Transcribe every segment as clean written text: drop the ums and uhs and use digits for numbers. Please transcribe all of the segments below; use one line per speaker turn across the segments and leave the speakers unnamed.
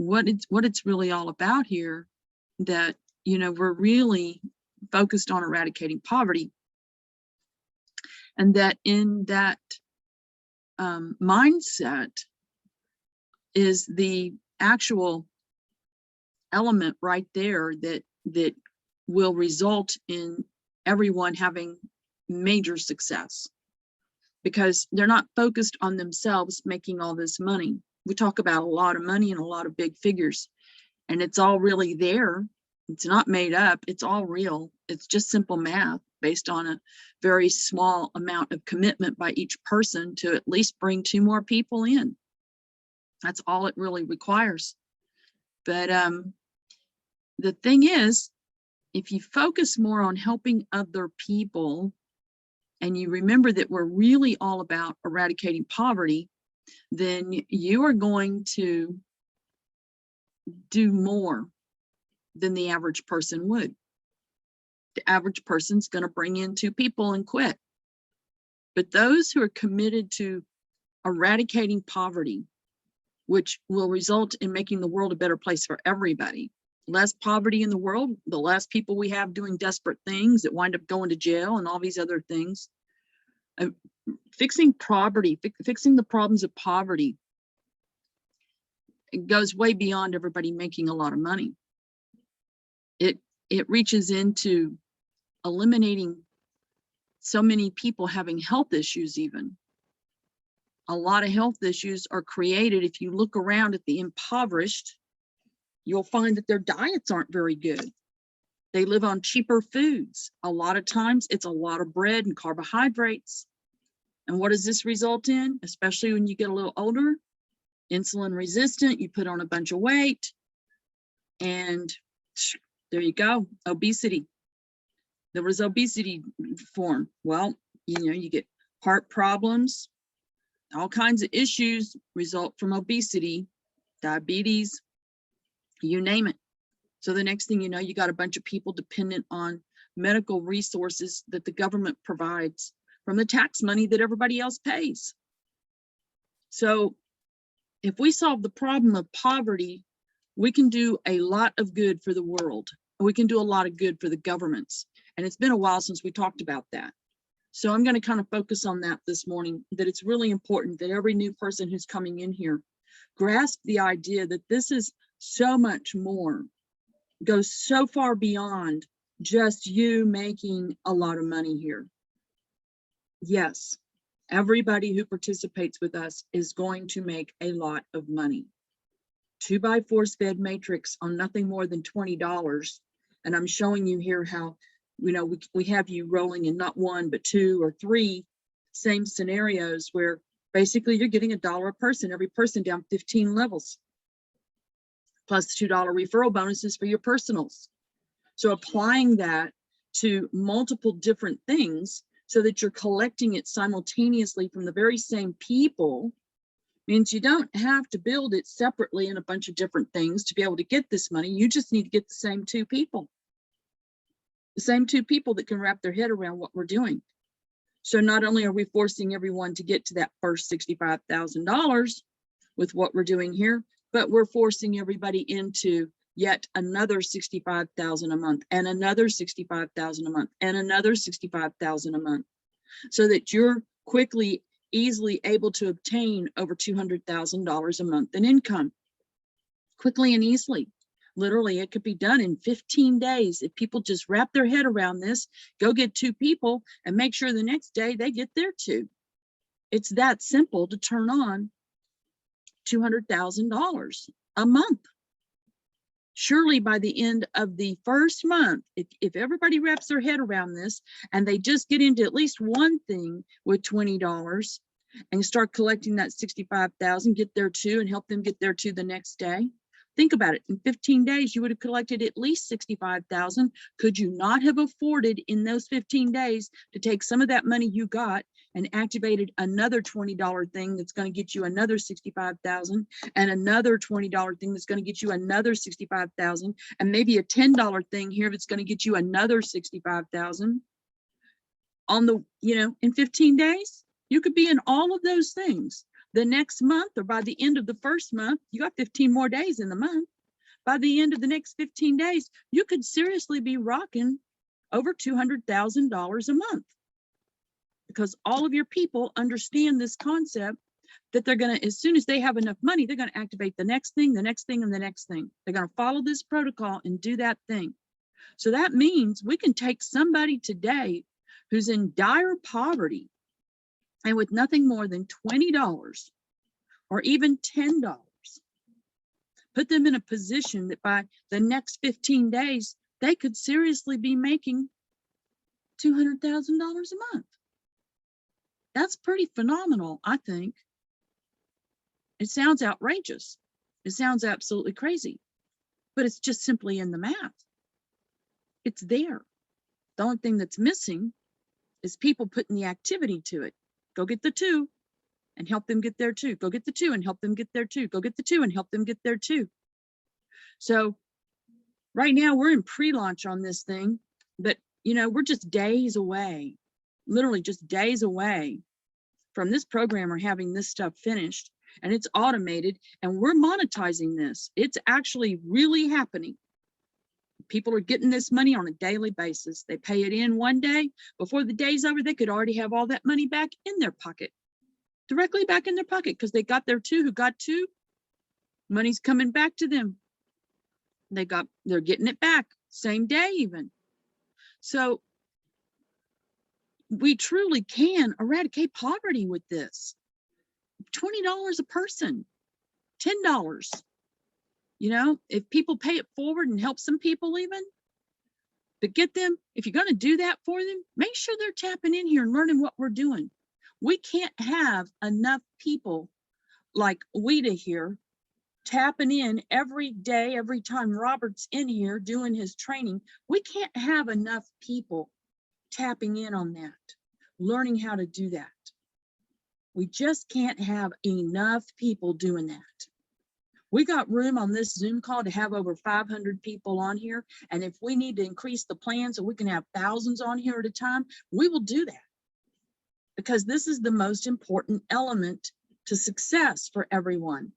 what it's really all about here, that, you know, we're really focused on eradicating poverty, and that in that mindset is the actual element right there that will result in everyone having major success, because they're not focused on themselves making all this money. We talk about a lot of money and a lot of big figures, and it's all really there. It's not made up, it's all real. It's just simple math based on a very small amount of commitment by each person to at least bring 2 more people in. That's all it really requires. But the thing is, if you focus more on helping other people, and you remember that we're really all about eradicating poverty, then you are going to do more than the average person would. The average person's going to bring in 2 people and quit. But those who are committed to eradicating poverty, which will result in making the world a better place for everybody, less poverty in the world, the less people we have doing desperate things that wind up going to jail and all these other things. Fixing poverty, fixing the problems of poverty, it goes way beyond everybody making a lot of money. It reaches into eliminating so many people having health issues even. A lot of health issues are created. If you look around at the impoverished, you'll find that their diets aren't very good. They live on cheaper foods. A lot of times it's a lot of bread and carbohydrates. And what does this result in? Especially when you get a little older, insulin resistant, you put on a bunch of weight, and there you go, obesity. There was obesity form. Well, you know, you get heart problems, all kinds of issues result from obesity, diabetes, you name it. So the next thing you know, you got a bunch of people dependent on medical resources that the government provides from the tax money that everybody else pays. So if we solve the problem of poverty, we can do a lot of good for the world. We can do a lot of good for the governments. And it's been a while since we talked about that. So I'm going to kind of focus on that this morning, that it's really important that every new person who's coming in here grasp the idea that this is so much more, goes so far beyond just you making a lot of money here. Yes, everybody who participates with us is going to make a lot of money. 2x force-fed matrix on nothing more than $20. And I'm showing you here how, you know, we have you rolling in not 1, but 2 or 3 same scenarios where basically you're getting $1 a person, every person down 15 levels, plus $2 referral bonuses for your personals. So applying that to multiple different things so that you're collecting it simultaneously from the very same people means you don't have to build it separately in a bunch of different things to be able to get this money. You just need to get the same 2 people. The same 2 people that can wrap their head around what we're doing. So not only are we forcing everyone to get to that first $65,000 with what we're doing here, but we're forcing everybody into yet another $65,000 a month, and another $65,000 a month, and another $65,000 a month, so that you're quickly, easily able to obtain over $200,000 a month in income, quickly and easily. Literally, it could be done in 15 days if people just wrap their head around this, go get 2 people, and make sure the next day they get their 2. It's that simple to turn on $200,000 a month. Surely by the end of the first month, if everybody wraps their head around this and they just get into at least one thing with $20 and start collecting that $65,000, get their 2 and help them get their 2 the next day. Think about it. In 15 days, you would have collected at least $65,000. Could you not have afforded in those 15 days to take some of that money you got and activated another $20 thing that's going to get you another $65,000, and another $20 thing that's going to get you another $65,000, and maybe a $10 thing here that's going to get you another $65,000 on the, you know, in 15 days? You could be in all of those things. The next month, or by the end of the first month, you got 15 more days in the month. By the end of the next 15 days, you could seriously be rocking over $200,000 a month, because all of your people understand this concept that they're going to, as soon as they have enough money, they're going to activate the next thing, the next thing, and the next thing. They're going to follow this protocol and do that thing. So that means we can take somebody today who's in dire poverty and with nothing more than $20 or even $10, put them in a position that by the next 15 days, they could seriously be making $200,000 a month. That's pretty phenomenal, I think. It sounds outrageous. It sounds absolutely crazy, but it's just simply in the math. It's there. The only thing that's missing is people putting the activity to it. Go get the 2 and help them get there too. Go get the 2 and help them get there too. Go get the 2 and help them get there too. So right now we're in pre-launch on this thing, but you know, we're just days away, literally just days away from this programmer having this stuff finished, and it's automated, and we're monetizing this. It's actually really happening. People are getting this money on a daily basis. They pay it in one day. Before the day's over, they could already have all that money back in their pocket, directly back in their pocket, because they got their 2 who got 2. Money's coming back to them. They're getting it back same day even. So we truly can eradicate poverty with this. $20 a person, $10. You know, if people pay it forward and help some people even, but get them, if you're going to do that for them, make sure they're tapping in here and learning what we're doing. We can't have enough people like Weta here tapping in every day, every time Robert's in here doing his training. We can't have enough people tapping in on that, learning how to do that. We just can't have enough people doing that. We got room on this Zoom call to have over 500 people on here. And if we need to increase the plan so we can have thousands on here at a time, we will do that. Because this is the most important element to success for everyone.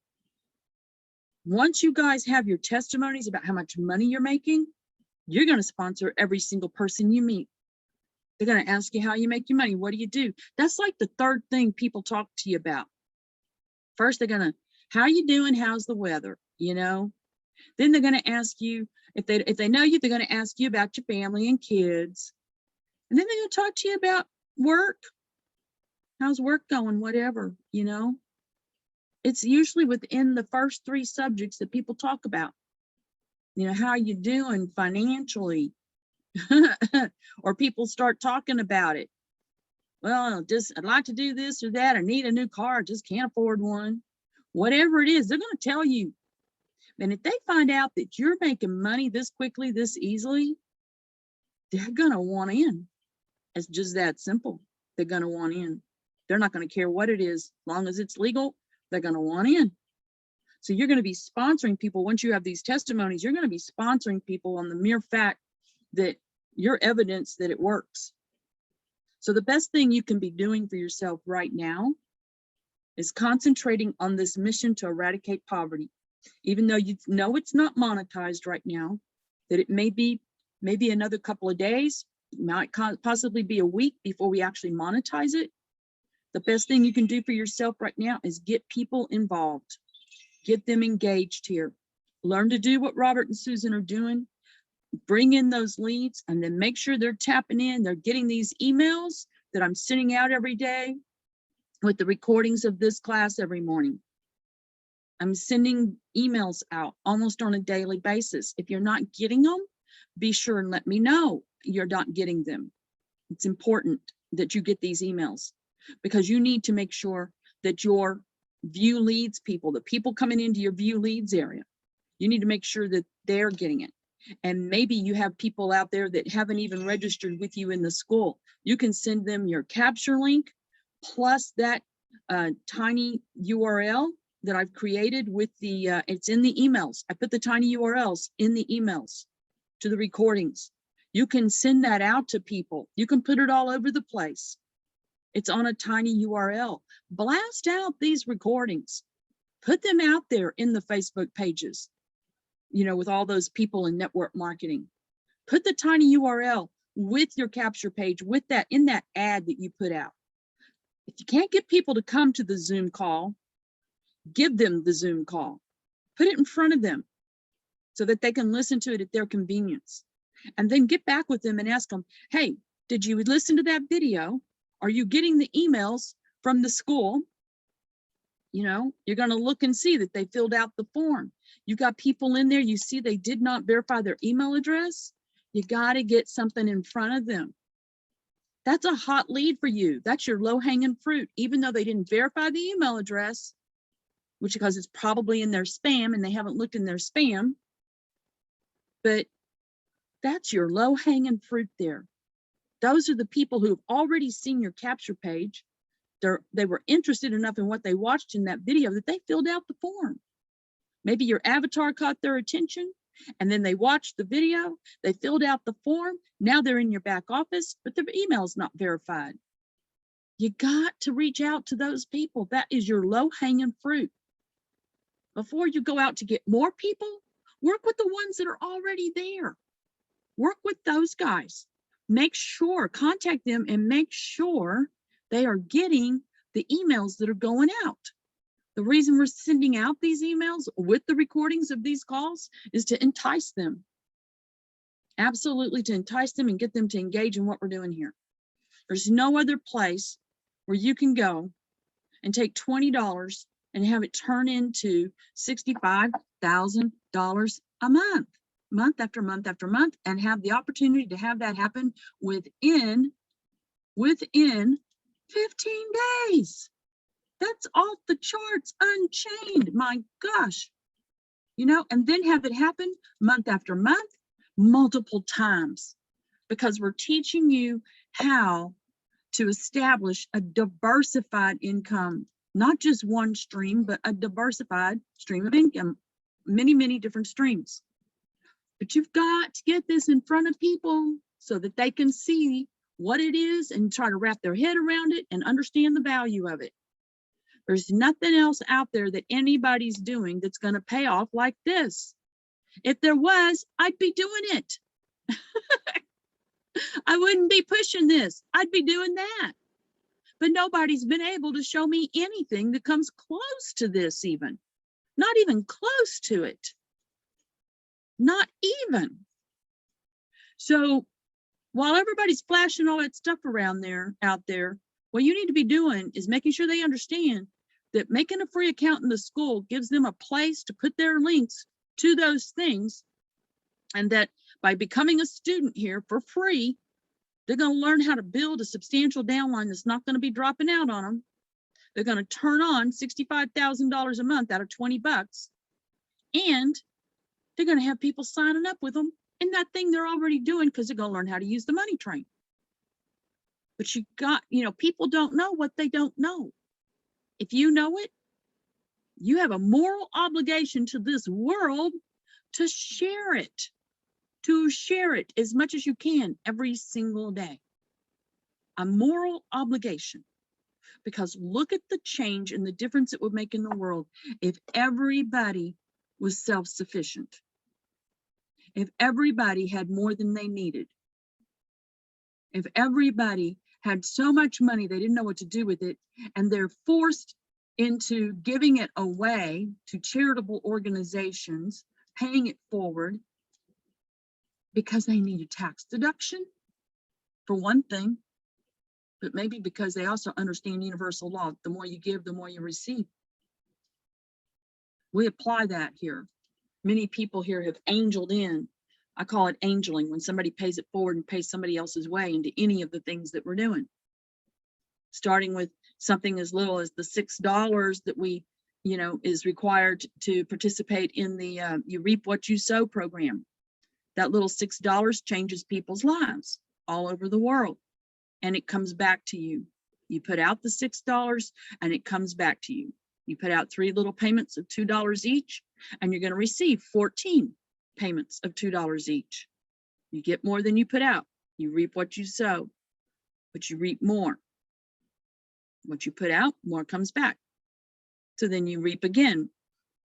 Once you guys have your testimonies about how much money you're making, you're going to sponsor every single person you meet. They're going to ask you how you make your money. What do you do? That's like the third thing people talk to you about. First, they're going to, how you doing? How's the weather? You know, then they're going to ask you, if they know you, they're going to ask you about your family and kids. And then they're going to talk to you about work. How's work going? Whatever, you know. It's usually within the first 3 subjects that people talk about. You know, how you doing financially? Or people start talking about it. Well, I'd like to do this or that. I need a new car. I just can't afford one. Whatever it is, they're going to tell you. And if they find out that you're making money this quickly, this easily, they're going to want in. It's just that simple. They're going to want in. They're not going to care what it is. As long as it's legal, they're going to want in. So you're going to be sponsoring people. Once you have these testimonies, you're going to be sponsoring people on the mere fact that you're evidence that it works. So the best thing you can be doing for yourself right now is concentrating on this mission to eradicate poverty. Even though you know it's not monetized right now, that it may be maybe another couple of days, might possibly be a week before we actually monetize it. The best thing you can do for yourself right now is get people involved, get them engaged here, learn to do what Robert and Susan are doing, bring in those leads, and then make sure they're tapping in, they're getting these emails that I'm sending out every day with the recordings of this class every morning. I'm sending emails out almost on a daily basis. If you're not getting them, be sure and let me know you're not getting them. It's important that you get these emails, because you need to make sure that your view leads people, the people coming into your view leads area, you need to make sure that they're getting it. And maybe you have people out there that haven't even registered with you in the school. You can send them your capture link plus that tiny URL that I've created with the, it's in the emails. I put the tiny URLs in the emails to the recordings. You can send that out to people. You can put it all over the place. It's on a tiny URL. Blast out these recordings. Put them out there in the Facebook pages, you know, with all those people in network marketing. Put the tiny URL with your capture page, with that, in that ad that you put out. If you can't get people to come to the Zoom call, give them the Zoom call. Put it in front of them so that they can listen to it at their convenience. And then get back with them and ask them, hey, did you listen to that video? Are you getting the emails from the school? You know, you're going to look and see that they filled out the form. You got people in there, you see they did not verify their email address. You got to get something in front of them. That's a hot lead for you. That's your low-hanging fruit, even though they didn't verify the email address, which because it's probably in their spam and they haven't looked in their spam. But that's your low-hanging fruit there. Those are the people who have already seen your capture page. They were interested enough in what they watched in that video that they filled out the form. Maybe your avatar caught their attention and then they watched the video, they filled out the form. Now they're in your back office, but their email is not verified. You got to reach out to those people. That is your low-hanging fruit. Before you go out to get more people, work with the ones that are already there. Work with those guys. Make sure, contact them and make sure they are getting the emails that are going out. The reason we're sending out these emails with the recordings of these calls is to entice them. Absolutely, to entice them and get them to engage in what we're doing here. There's no other place where you can go and take $20 and have it turn into $65,000 a month, month after month after month, and have the opportunity to have that happen within 15 days. That's off the charts, unchained, my gosh. You know, and then have it happen month after month, multiple times, because we're teaching you how to establish a diversified income, not just one stream, but a diversified stream of income, many, many different streams. But you've got to get this in front of people so that they can see what it is and try to wrap their head around it and understand the value of it. There's nothing else out there that anybody's doing that's going to pay off like this. If there was, I'd be doing it. I wouldn't be pushing this. I'd be doing that. But nobody's been able to show me anything that comes close to this even. Not even close to it. Not even. So while everybody's flashing all that stuff around there, out there, what you need to be doing is making sure they understand that making a free account in the school gives them a place to put their links to those things, and that by becoming a student here for free, they're going to learn how to build a substantial downline that's not going to be dropping out on them. They're going to turn on $65,000 a month out of 20 bucks, and they're going to have people signing up with them in that thing they're already doing because they're going to learn how to use the money train. But you got, you know, people don't know what they don't know. If you know it, you have a moral obligation to this world to share it as much as you can every single day. A moral obligation, because look at the change and the difference it would make in the world if everybody was self-sufficient, if everybody had more than they needed, if everybody had so much money they didn't know what to do with it, and they're forced into giving it away to charitable organizations, paying it forward because they need a tax deduction, for one thing, but maybe because they also understand universal law. The more you give, the more you receive. We apply that here. Many people here have angeled in. I call it angeling, when somebody pays it forward and pays somebody else's way into any of the things that we're doing. Starting with something as little as the $6 that we, you know, is required to participate in the You Reap What You Sow program. That little $6 changes people's lives all over the world, and it comes back to you. You put out the $6 and it comes back to you. You put out 3 little payments of $2 each, and you're going to receive 14 payments of $2 each. You get more than you put out. You reap what you sow, but you reap more. What you put out, more comes back. So then you reap again.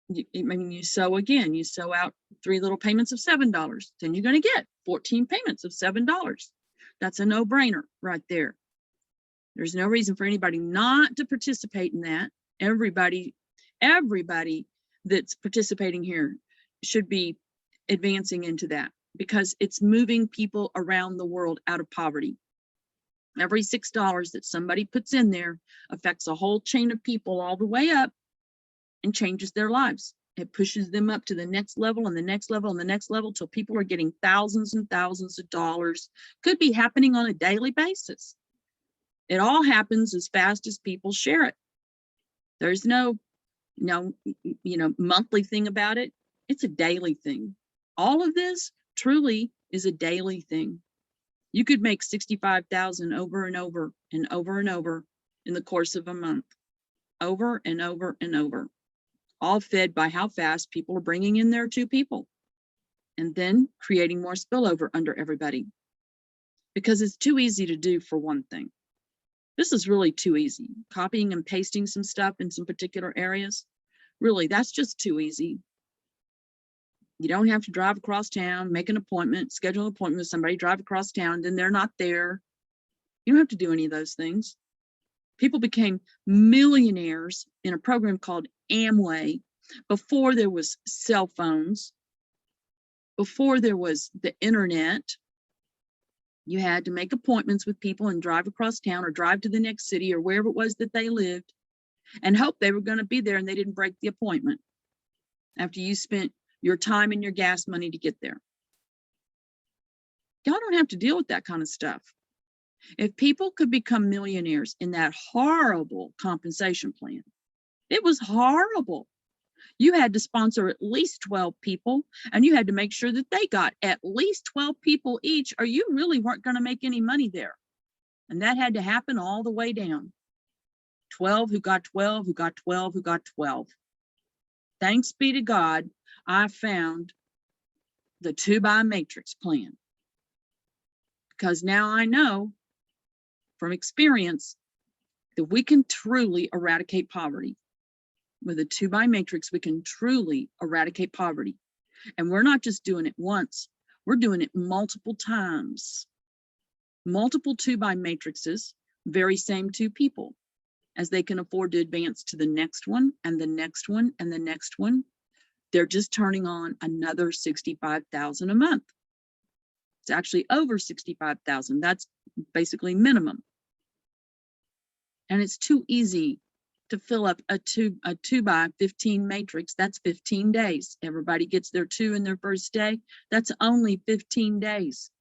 You sow again. You sow out 3 little payments of $7. Then you're going to get 14 payments of $7. That's a no-brainer right there. There's no reason for anybody not to participate in that. Everybody that's participating here should be advancing into that, because it's moving people around the world out of poverty. Every $6 that somebody puts in there affects a whole chain of people all the way up and changes their lives. It pushes them up to the next level and the next level and the next level till people are getting thousands and thousands of dollars. Could be happening on a daily basis. It all happens as fast as people share it. There's no monthly thing about it. It's a daily thing. All of this truly is a daily thing. You could make 65,000 over and over and over and over in the course of a month, over and over and over, all fed by how fast people are bringing in their 2 people and then creating more spillover under everybody, because it's too easy to do. For one thing, this is really too easy. Copying and pasting some stuff in some particular areas, really, that's just too easy. You don't have to drive across town, make an appointment, schedule an appointment with somebody, drive across town, then they're not there. You don't have to do any of those things. People became millionaires in a program called Amway before there was cell phones, before there was the internet. You had to make appointments with people and drive across town or drive to the next city or wherever it was that they lived and hope they were going to be there and they didn't break the appointment after you spent your time and your gas money to get there. Y'all don't have to deal with that kind of stuff. If people could become millionaires in that horrible compensation plan, it was horrible. You had to sponsor at least 12 people, and you had to make sure that they got at least 12 people each, or you really weren't going to make any money there. And that had to happen all the way down. 12 who got 12, who got 12, who got 12. Thanks be to God, I found the 2x matrix plan, because now I know from experience that we can truly eradicate poverty. With a 2x matrix, we can truly eradicate poverty. And we're not just doing it once, we're doing it multiple times. Multiple 2x matrices, very same 2 people, as they can afford to advance to the next one and the next one and the next one. They're just turning on another 65,000 a month. It's actually over 65,000. That's basically minimum. And it's too easy to fill up a 2x15 matrix. That's 15 days. Everybody gets their 2 in their first day. That's only 15 days.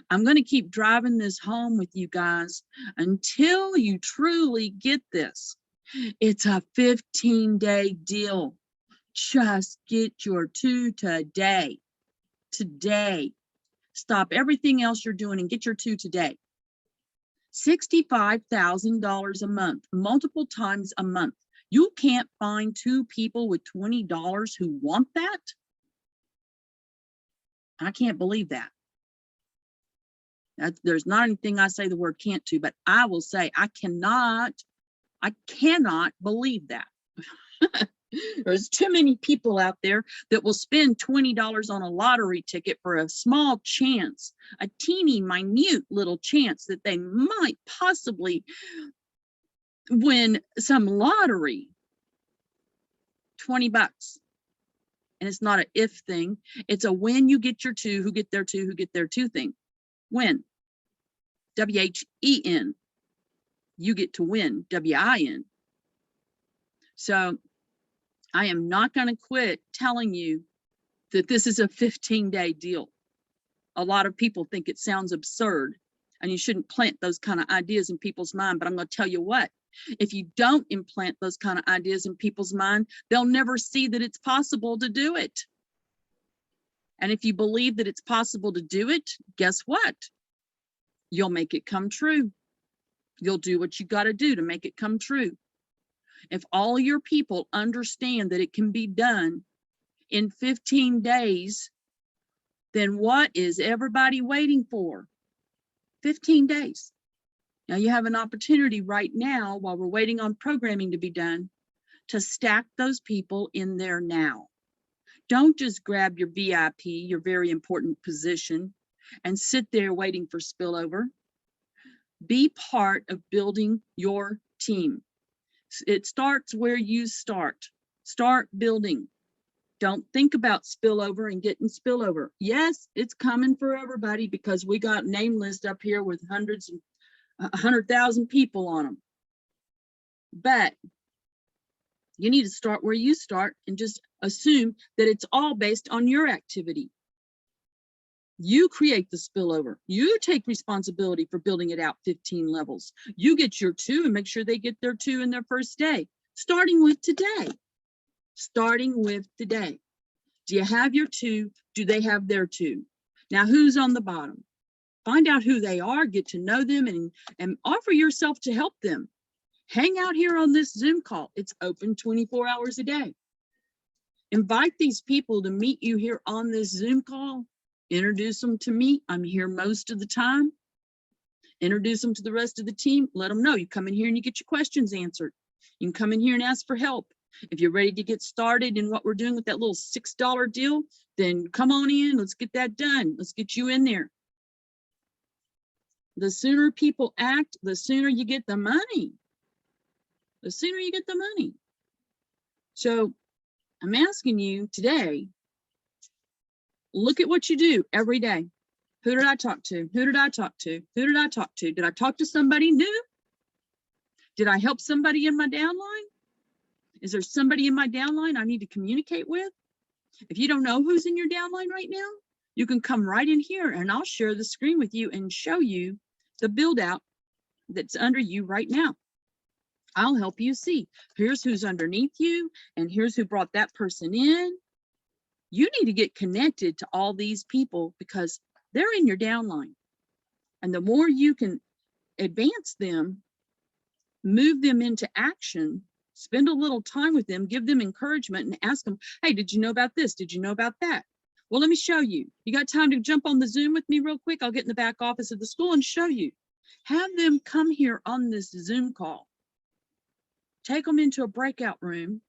I'm going to keep driving this home with you guys until you truly get this. It's a 15-day deal. Just get your 2 today. Today. Stop everything else you're doing and get your 2 today. $65,000 a month, multiple times a month. You can't find 2 people with $20 who want that? I can't believe that. There's not anything I say the word can't to, but I will say I cannot believe that. There's too many people out there that will spend $20 on a lottery ticket for a small chance, a teeny minute little chance that they might possibly win some lottery. 20 bucks. And it's not an if thing. It's a when you get your 2, who get their 2, who get their 2 thing. Win. W-H-E-N. You get to win. W-I-N. So I am not going to quit telling you that this is a 15-day deal. A lot of people think it sounds absurd, and you shouldn't plant those kind of ideas in people's mind. But I'm going to tell you what, if you don't implant those kind of ideas in people's mind, they'll never see that it's possible to do it. And if you believe that it's possible to do it, guess what? You'll make it come true. You'll do what you got to do to make it come true. If all your people understand that it can be done in 15 days, then what is everybody waiting for? 15 days. Now you have an opportunity right now, while we're waiting on programming to be done, to stack those people in there now. Don't just grab your VIP, your very important position, and sit there waiting for spillover. Be part of building your team. It starts where you start. Start building. Don't think about spillover and getting spillover. Yes, it's coming for everybody because we got name list up here with hundreds and 100,000 people on them. But you need to start where you start and just assume that it's all based on your activity. You create the spillover. You take responsibility for building it out 15 levels. You get your 2 and make sure they get their 2 in their first day, starting with today. Starting with today. Do you have your 2? Do they have their 2? Now, who's on the bottom? Find out who they are, get to know them, and offer yourself to help them. Hang out here on this Zoom call. It's open 24 hours a day. Invite these people to meet you here on this Zoom call. Introduce them to me. I'm here most of the time. Introduce them to the rest of the team. Let them know you come in here and you get your questions answered. You can come in here and ask for help. If you're ready to get started in what we're doing with that little $6 deal, then come on in. Let's get that done. Let's get you in there. The sooner people act, the sooner you get the money. The sooner you get the money. So I'm asking you today, look at what you do every day. Who did I talk to? Who did I talk to? Who did I talk to? Did I talk to somebody new? Did I help somebody in my downline? Is there somebody in my downline I need to communicate with? If you don't know who's in your downline right now, you can come right in here and I'll share the screen with you and show you the build out that's under you right now. I'll help you see. Here's who's underneath you and here's who brought that person in. You need to get connected to all these people because they're in your downline. And the more you can advance them, move them into action, spend a little time with them, give them encouragement and ask them, hey, did you know about this? Did you know about that? Well, let me show you. You got time to jump on the Zoom with me real quick? I'll get in the back office of the school and show you. Have them come here on this Zoom call. Take them into a breakout room,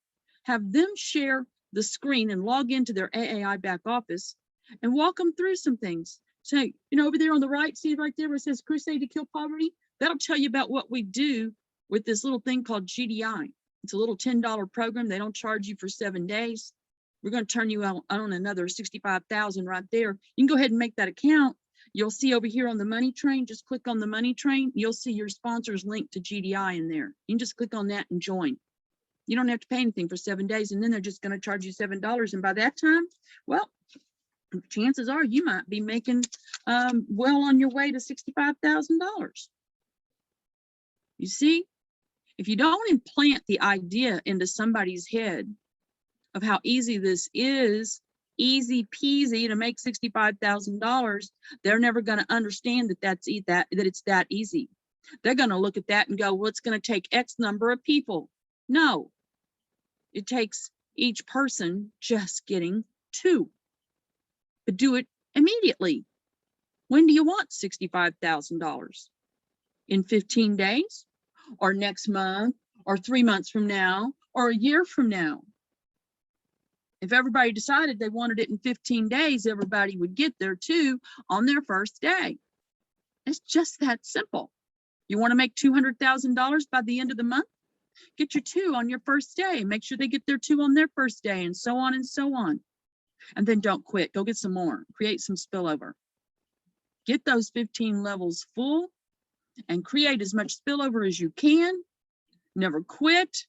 have them share the screen and log into their AAI back office and walk them through some things. So, you know, over there on the right, see right there where it says Crusade to Kill Poverty? That'll tell you about what we do with this little thing called GDI. It's a little $10 program. They don't charge you for 7 days. We're going to turn you on another $65,000 right there. You can go ahead and make that account. You'll see over here on the money train, just click on the money train. You'll see your sponsors linked to GDI in there. You can just click on that and join. You don't have to pay anything for 7 days, and then they're just going to charge you $7. And by that time, well, chances are you might be making well on your way to $65,000. You see, if you don't implant the idea into somebody's head of how easy this is, easy peasy to make $65,000, they're never going to understand that it's that easy. They're going to look at that and go, well, it's going to take X number of people. No, it takes each person just getting 2, but do it immediately. When do you want $65,000? In 15 days or next month or 3 months from now or a year from now? If everybody decided they wanted it in 15 days, everybody would get their 2 on their first day. It's just that simple. You want to make $200,000 by the end of the month? Get your 2 on your first day. Make sure they get their 2 on their first day, and so on and so on. And then don't quit. Go get some more. Create some spillover. Get those 15 levels full and create as much spillover as you can. Never quit.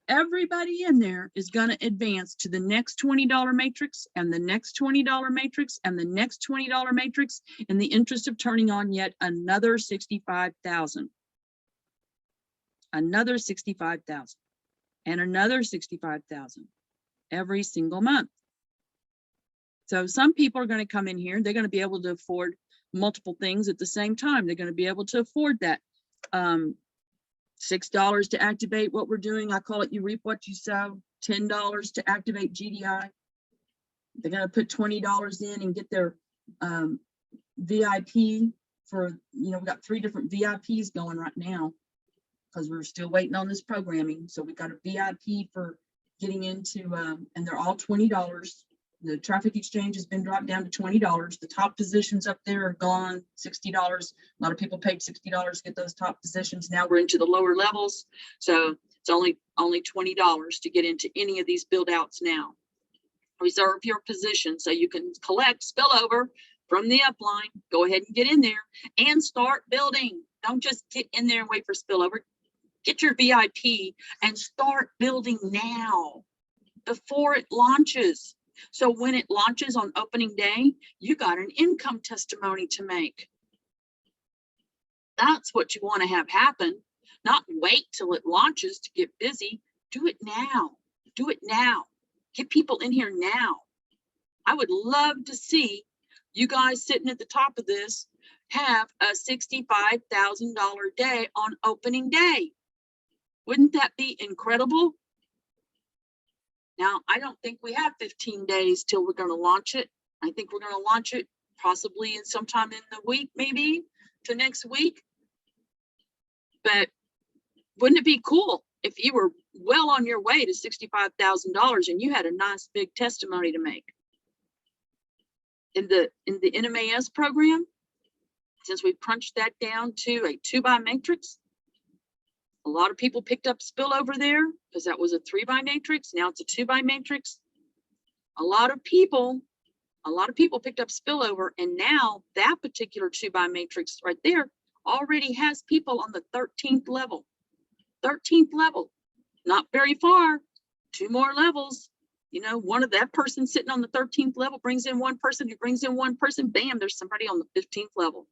Everybody in there is going to advance to the next $20 matrix and the next $20 matrix and the next $20 matrix in the interest of turning on yet another 65,000. Another 65,000 and another 65,000 every single month. So some people are going to come in here, they're going to be able to afford multiple things at the same time. They're going to be able to afford that $6 to activate what we're doing. I call it you reap what you sow. $10 to activate GDI. They're going to put $20 in and get their VIP for, you know, we got 3 different VIPs going right now because we're still waiting on this programming. So we got a VIP for getting into, and they're all $20. The traffic exchange has been dropped down to $20. The top positions up there are gone, $60. A lot of people paid $60 to get those top positions. Now we're into the lower levels. So it's only $20 to get into any of these build outs now. Reserve your position so you can collect spillover from the upline. Go ahead and get in there and start building. Don't just get in there and wait for spillover. Get your VIP and start building now before it launches. So when it launches on opening day, you got an income testimony to make. That's what you want to have happen, not wait till it launches to get busy. Do it now. Do it now. Get people in here now. I would love to see you guys sitting at the top of this have a $65,000 day on opening day. Wouldn't that be incredible? Now, I don't think we have 15 days till we're going to launch it. I think we're going to launch it possibly in sometime in the week, maybe to next week. But wouldn't it be cool if you were well on your way to $65,000 and you had a nice big testimony to make? In the NMAS program, since we crunched that down to a 2x matrix, a lot of people picked up spillover there because that was a 3x matrix. Now it's a 2x matrix. A lot of people picked up spillover, and now that particular 2x matrix right there already has people on the 13th level. 13th level, not very far. 2 more levels. You know, one of that person sitting on the 13th level brings in one person who brings in one person. Bam, there's somebody on the 15th level.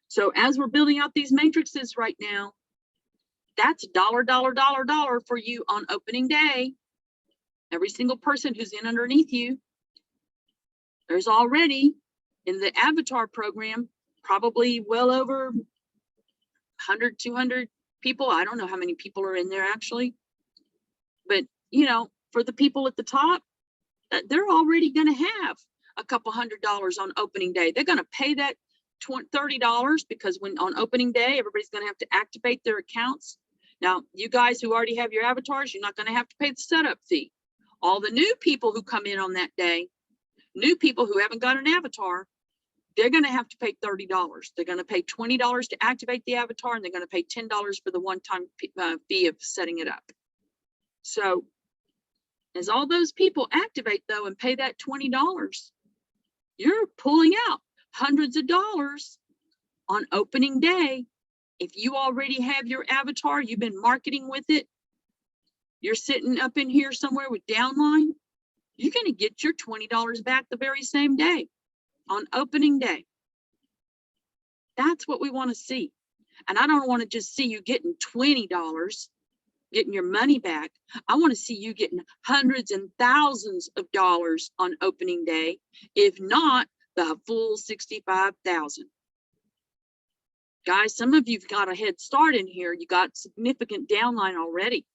So as we're building out these matrices right now, that's dollar for you on opening day. Every single person who's in underneath you, there's already in the avatar program, probably well over 100, 200 people. I don't know how many people are in there actually, but you know, for the people at the top, they're already going to have a couple $100 on opening day. They're going to pay that $30 because when on opening day, everybody's going to have to activate their accounts. Now, you guys who already have your avatars, you're not going to have to pay the setup fee. All the new people who come in on that day, new people who haven't got an avatar, they're going to have to pay $30. They're going to pay $20 to activate the avatar, and they're going to pay $10 for the one-time fee of setting it up. So as all those people activate, though, and pay that $20, you're pulling out hundreds of dollars on opening day. If you already have your avatar, you've been marketing with it, you're sitting up in here somewhere with downline, you're going to get your $20 back the very same day on opening day. That's what we want to see. And I don't want to just see you getting $20, getting your money back. I want to see you getting hundreds and thousands of dollars on opening day, if not the full 65,000. Guys, some of you've got a head start in here. You got significant downline already.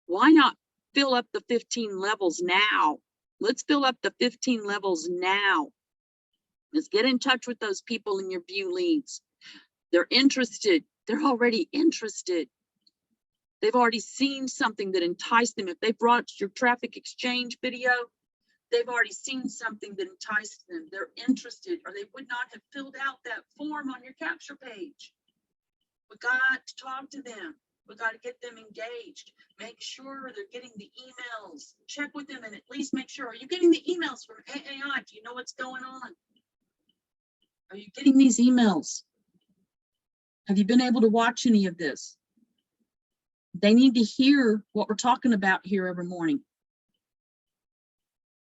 Why not fill up the 15 levels now? Let's fill up the 15 levels now. Let's get in touch with those people in your view leads. They're interested. They're already interested. They've already seen something that enticed them. If they watched your traffic exchange video, they've already seen something that enticed them. They're interested, or they would not have filled out that form on your capture page. We got to talk to them. We got to get them engaged. Make sure they're getting the emails. Check with them and at least make sure, are you getting the emails from AAI? Do you know what's going on? Are you getting these emails? Have you been able to watch any of this? They need to hear what we're talking about here every morning.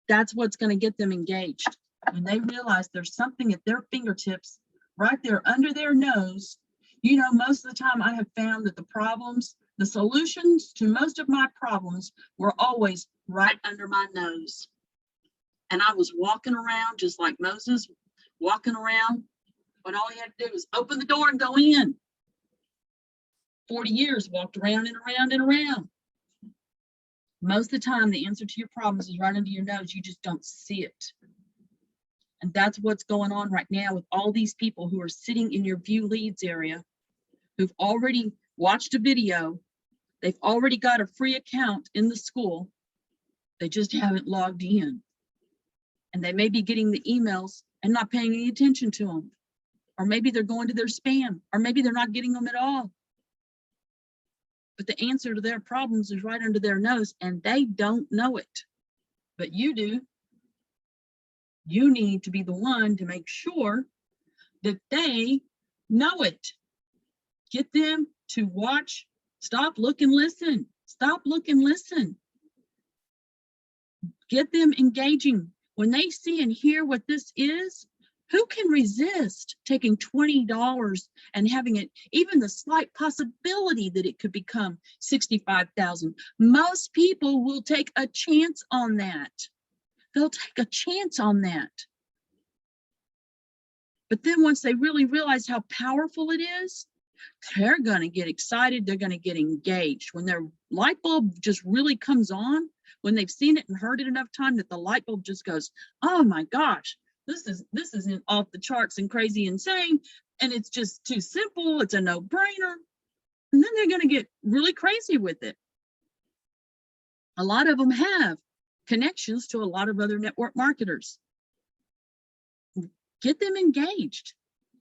That's what's going to get them engaged. When they realize there's something at their fingertips, right there under their nose. You know, most of the time I have found that the solutions to most of my problems were always right under my nose. And I was walking around just like Moses, walking around when all he had to do was open the door and go in. 40 years, walked around and around and around. Most of the time, the answer to your problems is right under your nose. You just don't see it. And that's what's going on right now with all these people who are sitting in your view leads area, who've already watched a video. They've already got a free account in the school. They just haven't logged in. And they may be getting the emails and not paying any attention to them. Or maybe they're going to their spam, or maybe they're not getting them at all. But the answer to their problems is right under their nose, and they don't know it. But you do. You need to be the one to make sure that they know it. Get them to watch. Stop, look, and listen. Stop, look, and listen. Get them engaging. When they see and hear what this is, who can resist taking $20 and having it, even the slight possibility that it could become $65,000? Most people will take a chance on that. They'll take a chance on that. But then once they really realize how powerful it is, they're going to get excited. They're going to get engaged. When their light bulb just really comes on, when they've seen it and heard it enough time that the light bulb just goes, oh my gosh, this is off the charts and crazy insane, and it's just too simple. It's a no-brainer. And then they're going to get really crazy with it. A lot of them have connections to a lot of other network marketers. Get them engaged.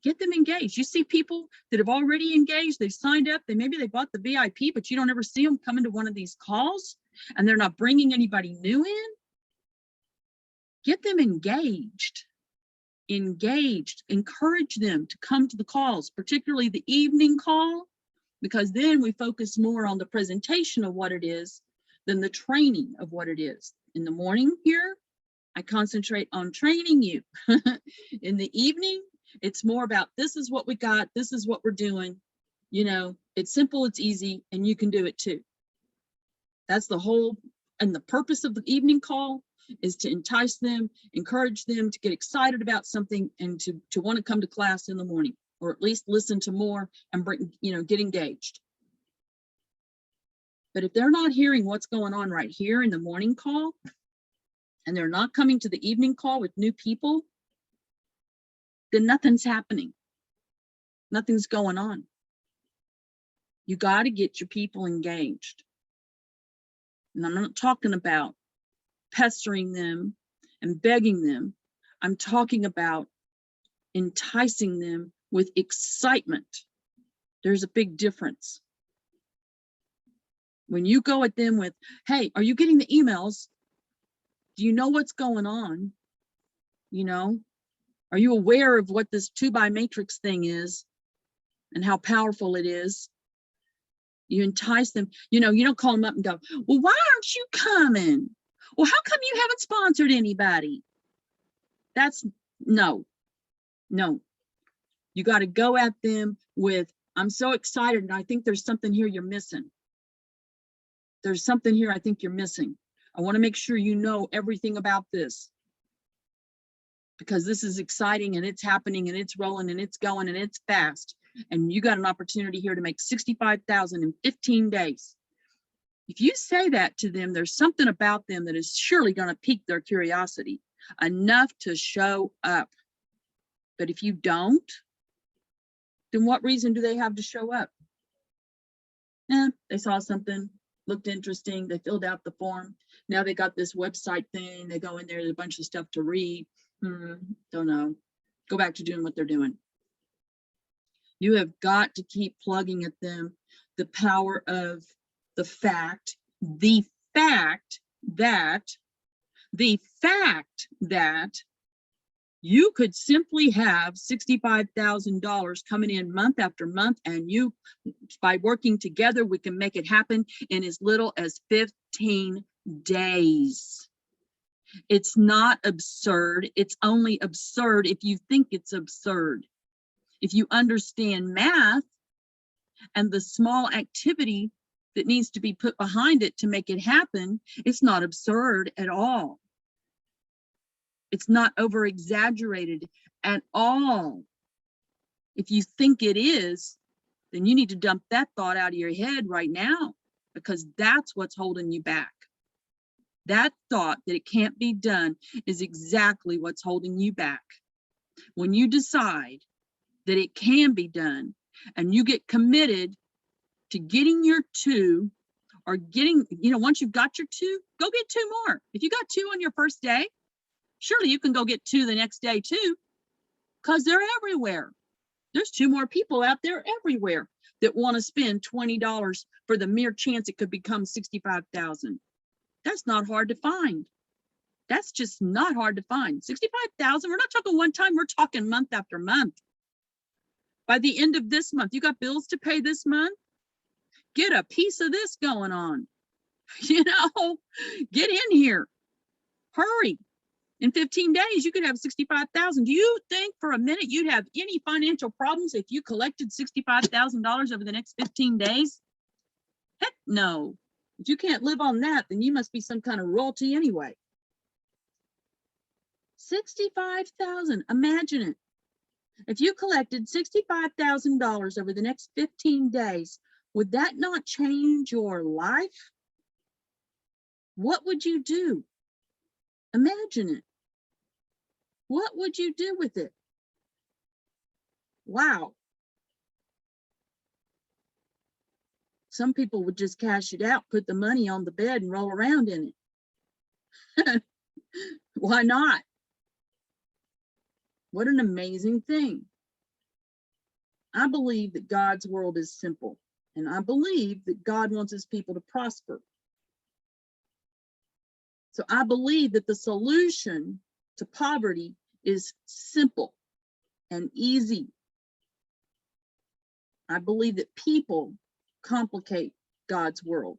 Get them engaged. You see people that have already engaged, they've signed up, maybe they bought the VIP, but you don't ever see them come into one of these calls, and they're not bringing anybody new in. Get them engaged. Engaged. Encourage them to come to the calls, particularly the evening call, because then we focus more on the presentation of what it is than the training of what it is. In the morning here, I concentrate on training you. In the evening, it's more about, this is what we got, this is what we're doing. You know, it's simple, it's easy, and you can do it too. That's the whole, and the purpose of the evening call is to entice them, encourage them to get excited about something and to want to come to class in the morning, or at least listen to more and bring, get engaged. But if they're not hearing what's going on right here in the morning call, and they're not coming to the evening call with new people, then nothing's happening. Nothing's going on. You got to get your people engaged. And I'm not talking about pestering them and begging them. I'm talking about enticing them with excitement. There's a big difference. When you go at them with, hey, are you getting the emails? Do you know what's going on? Are you aware of what this 2x matrix thing is and how powerful it is? You entice them. You don't call them up and go, well, why aren't you coming? Well, how come you haven't sponsored anybody? That's no. You got to go at them with, I'm so excited, and I think there's something here you're missing. There's something here I think you're missing. I want to make sure you know everything about this, because this is exciting and it's happening and it's rolling and it's going and it's fast. And you got an opportunity here to make $65,000 in 15 days. If you say that to them, there's something about them that is surely going to pique their curiosity enough to show up. But if you don't, then what reason do they have to show up? They saw something, looked interesting, they filled out the form. Now they got this website thing, they go in there, there's a bunch of stuff to read. Don't know. Go back to doing what they're doing. You have got to keep plugging at them the power of the fact that you could simply have $65,000 coming in month after month, and you, by working together, we can make it happen in as little as 15 days. It's not absurd. It's only absurd if you think it's absurd. If you understand math and the small activity that needs to be put behind it to make it happen, it's not absurd at all. It's not over exaggerated at all. If you think it is, then you need to dump that thought out of your head right now, because that's what's holding you back. That thought that it can't be done is exactly what's holding you back. When you decide that it can be done and you get committed to getting your 2, or getting, once you've got your 2, go get 2 more. If you got 2 on your first day, surely you can go get 2 the next day too, because they're everywhere. There's 2 more people out there everywhere that want to spend $20 for the mere chance it could become 65,000. That's not hard to find. That's just not hard to find. 65,000, we're not talking one time, we're talking month after month. By the end of this month, you got bills to pay this month? Get a piece of this going on. Get in here. Hurry. In 15 days, you could have 65,000. Do you think for a minute you'd have any financial problems if you collected $65,000 over the next 15 days? Heck no. If you can't live on that, then you must be some kind of royalty anyway. 65,000, imagine it. If you collected $65,000 over the next 15 days, would that not change your life? What would you do? Imagine it. What would you do with it? Wow. Some people would just cash it out, put the money on the bed and roll around in it. Why not? What an amazing thing. I believe that God's world is simple, and I believe that God wants his people to prosper. So I believe that the solution to poverty is simple and easy. I believe that people complicate God's world.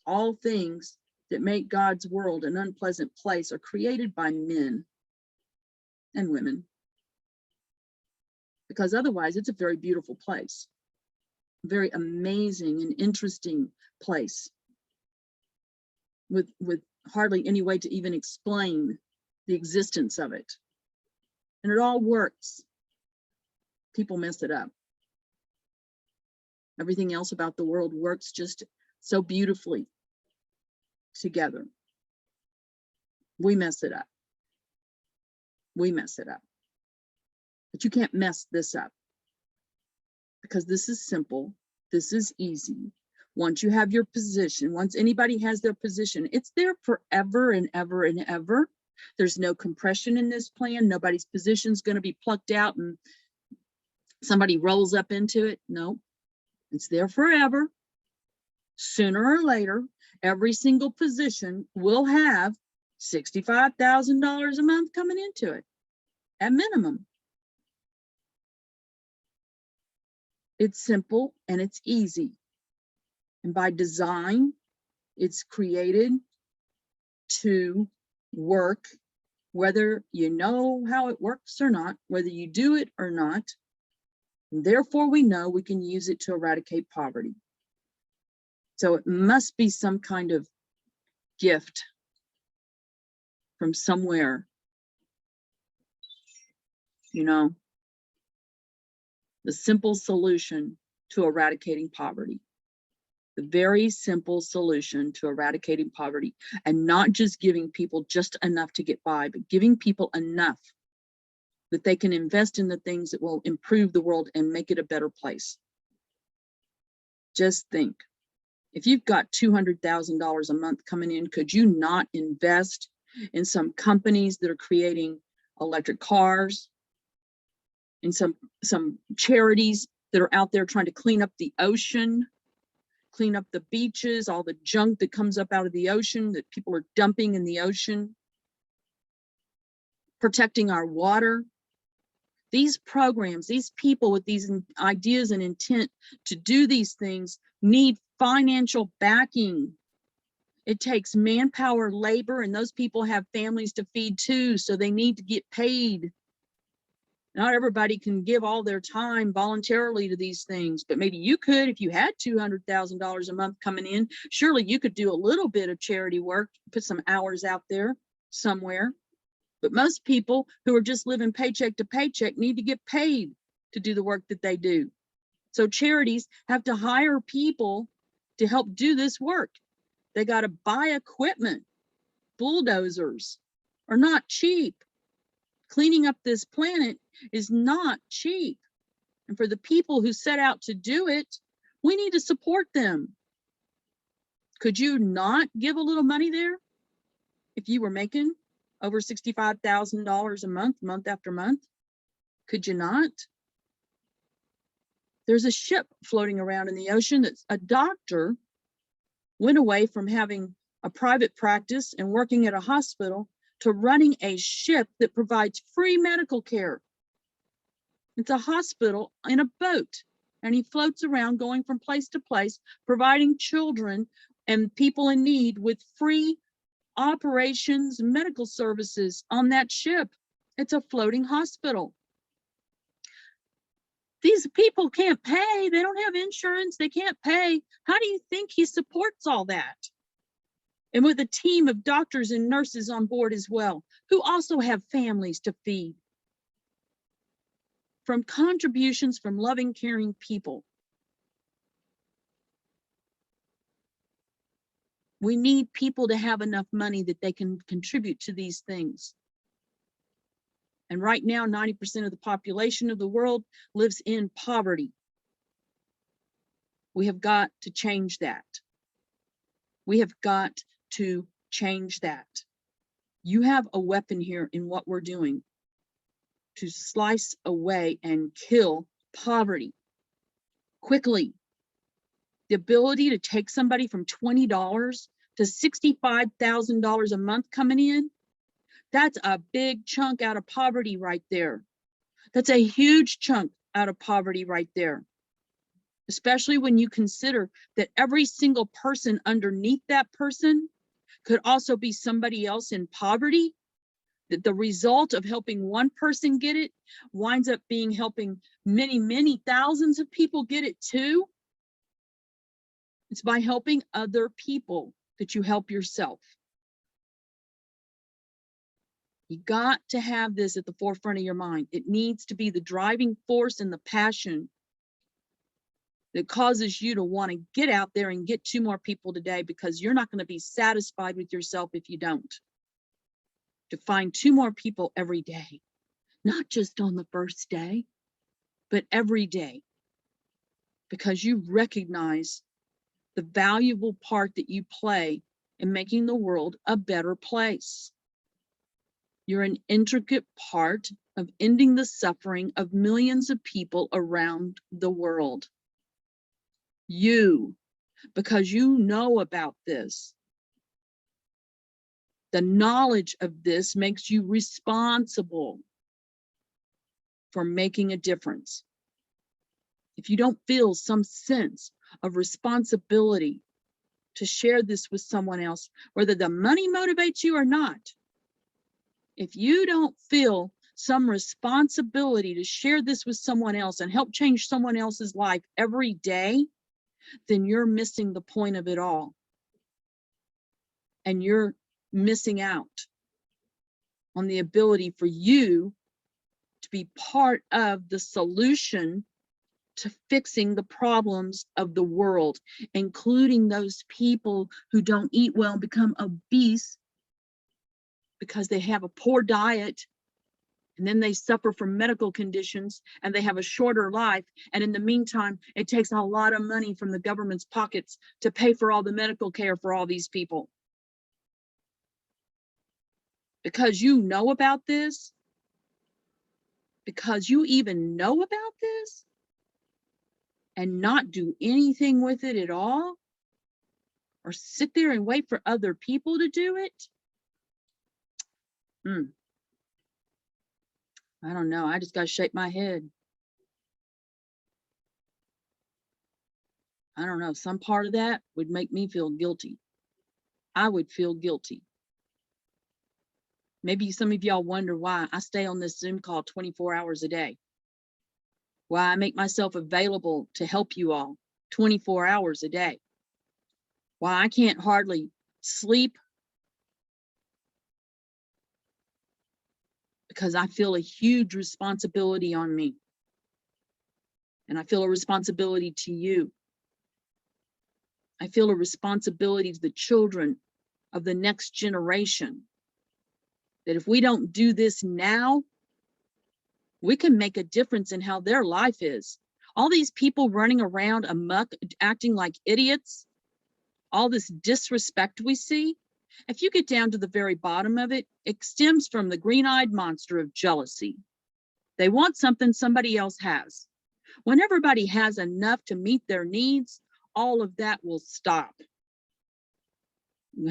All things that make God's world an unpleasant place are created by men and women, because otherwise it's a very beautiful place, very amazing and interesting place with hardly any way to even explain the existence of it. And it all works. People mess it up. Everything else about the world works just so beautifully together. We mess it up. We mess it up. But you can't mess this up, because this is simple. This is easy. Once you have your position, once anybody has their position, it's there forever and ever and ever. There's no compression in this plan. Nobody's position is going to be plucked out and somebody rolls up into it. No, it's there forever. Sooner or later, every single position will have $65,000 a month coming into it, at minimum. It's simple and it's easy. And by design, it's created to work, whether you know how it works or not, whether you do it or not. And therefore, we know we can use it to eradicate poverty. So it must be some kind of gift from somewhere, the simple solution to eradicating poverty. The very simple solution to eradicating poverty, and not just giving people just enough to get by, but giving people enough that they can invest in the things that will improve the world and make it a better place. Just think, if you've got $200,000 a month coming in, could you not invest in some companies that are creating electric cars, in some charities that are out there trying to clean up the ocean, clean up the beaches, all the junk that comes up out of the ocean that people are dumping in the ocean, protecting our water? These programs, these people with these ideas and intent to do these things need financial backing. It takes manpower, labor, and those people have families to feed too, so they need to get paid. Not everybody can give all their time voluntarily to these things, but maybe you could. If you had $200,000 a month coming in, surely you could do a little bit of charity work, put some hours out there somewhere. But most people who are just living paycheck to paycheck need to get paid to do the work that they do. So charities have to hire people to help do this work. They got to buy equipment. Bulldozers are not cheap. Cleaning up this planet is not cheap. And for the people who set out to do it, we need to support them. Could you not give a little money there if you were making over $65,000 a month, month after month? Could you not? There's a ship floating around in the ocean that's a doctor went away from having a private practice and working at a hospital to running a ship that provides free medical care. It's a hospital in a boat, and he floats around going from place to place, providing children and people in need with free operations, medical services on that ship. It's a floating hospital. These people can't pay. They don't have insurance. They can't pay. How do you think he supports all that? And with a team of doctors and nurses on board as well, who also have families to feed. From contributions from loving, caring people. We need people to have enough money that they can contribute to these things. And right now, 90% of the population of the world lives in poverty. We have got to change that. We have got to change that. You have a weapon here in what we're doing to slice away and kill poverty quickly. The ability to take somebody from $20 to $65,000 a month coming in, that's a big chunk out of poverty right there. That's a huge chunk out of poverty right there. Especially when you consider that every single person underneath that person could also be somebody else in poverty. That the result of helping one person get it winds up being helping many, many thousands of people get it too. It's by helping other people that you help yourself. You got to have this at the forefront of your mind. It needs to be the driving force and the passion that causes you to want to get out there and get 2 more people today, because you're not going to be satisfied with yourself if you don't. To find 2 more people every day, not just on the first day, but every day, because you recognize the valuable part that you play in making the world a better place. You're an intricate part of ending the suffering of millions of people around the world. You, because you know about this. The knowledge of this makes you responsible for making a difference. If you don't feel some sense of responsibility to share this with someone else, whether the money motivates you or not, if you don't feel some responsibility to share this with someone else and help change someone else's life every day, then you're missing the point of it all. And you're missing out on the ability for you to be part of the solution to fixing the problems of the world, including those people who don't eat well and become obese because they have a poor diet, and then they suffer from medical conditions and they have a shorter life. And in the meantime, it takes a lot of money from the government's pockets to pay for all the medical care for all these people. Because you know about this, because you even know about this, and not do anything with it at all, or sit there and wait for other people to do it. I don't know. I just got to shake my head. I don't know. Some part of that would make me feel guilty. I would feel guilty. Maybe some of y'all wonder why I stay on this Zoom call 24 hours a day. Why I make myself available to help you all 24 hours a day. Why I can't hardly sleep. Because I feel a huge responsibility on me. And I feel a responsibility to you. I feel a responsibility to the children of the next generation, that if we don't do this now, we can make a difference in how their life is. All these people running around amok, acting like idiots, all this disrespect we see, if you get down to the very bottom of it, it stems from the green-eyed monster of jealousy. They want something somebody else has. When everybody has enough to meet their needs, all of that will stop.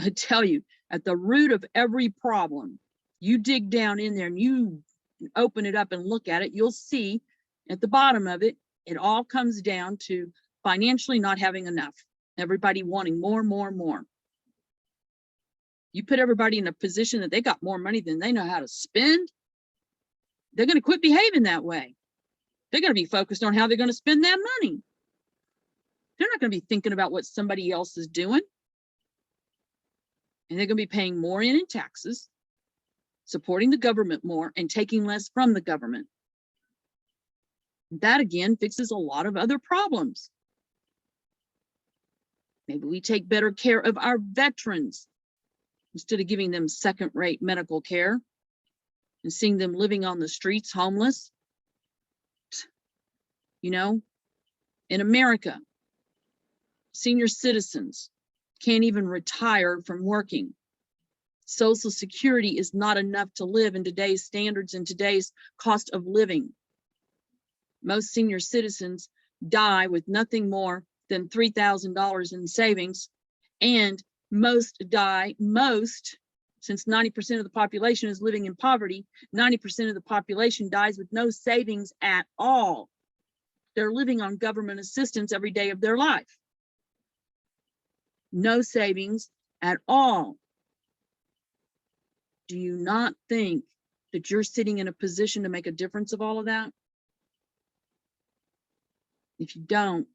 I tell you, at the root of every problem, you dig down in there and you open it up and look at it, you'll see at the bottom of it, it all comes down to financially not having enough. Everybody wanting more, more, more. You put everybody in a position that they got more money than they know how to spend, they're going to quit behaving that way. They're going to be focused on how they're going to spend that money. They're not going to be thinking about what somebody else is doing. And they're going to be paying more in taxes, supporting the government more, and taking less from the government. That again fixes a lot of other problems. Maybe we take better care of our veterans instead of giving them second-rate medical care and seeing them living on the streets homeless. You know, in America, senior citizens can't even retire from working. Social Security is not enough to live in today's standards and today's cost of living. Most senior citizens die with nothing more than $3,000 in savings, and most, since 90% of the population is living in poverty, 90% of the population dies with no savings at all. They're living on government assistance every day of their life. No savings at all. Do you not think that you're sitting in a position to make a difference of all of that? If you don't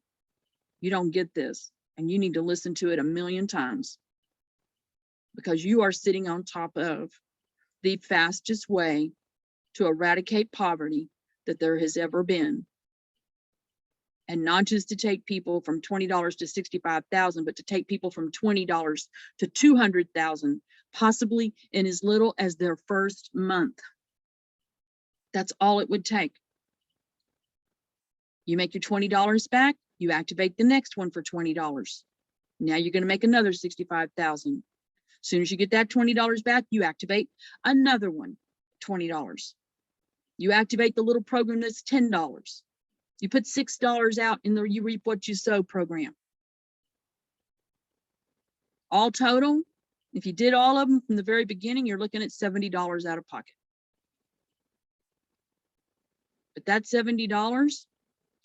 get this, and you need to listen to it 1,000,000 times, because you are sitting on top of the fastest way to eradicate poverty that there has ever been. And not just to take people from $20 to $65,000, but to take people from $20 to $200,000, possibly in as little as their first month. That's all it would take. You make your $20 back, you activate the next one for $20. Now you're going to make another $65,000. As soon as you get that $20 back, you activate another one, $20. You activate the little program that's $10. You put $6 out in the You Reap What You Sow program. All total, if you did all of them from the very beginning, you're looking at $70 out of pocket. But that $70 is